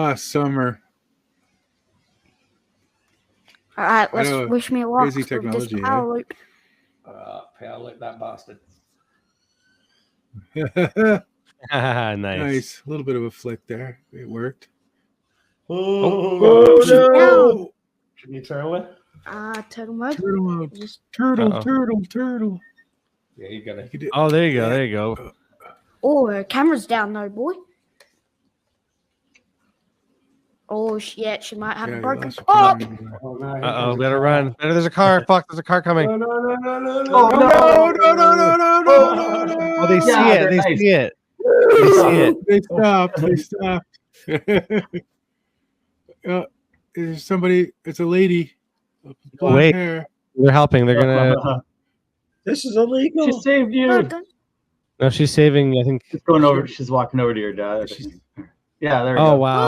last summer. All right, I let's know, wish me luck crazy for this technology, eh? power loop. Power loop that bastard. Nice. Nice. A little bit of a flick there. It worked. Oh, no! Can you throw away? Turtle mode. Turtle mode. Just- Turtle, Uh-oh. turtle. Yeah, you got You it. could do- Oh, there you go. There you go. Oh, her camera's down though, boy. Oh, yeah, she might have Yeah, a you broken lost your pop. camera. Oh, no. Uh-oh, better run. Better, there's a car. Fuck, there's a car coming. No. Oh, no. Oh, they see Yeah, it. they're They nice. see it. They see it. They stopped. There's somebody, it's a lady. Blonde Wait. hair. They're helping. They're gonna. This is illegal. She saved you. Okay. No, she's saving. I think. She's going over. She's walking over to your dad. She's- Yeah, there we Oh go. wow.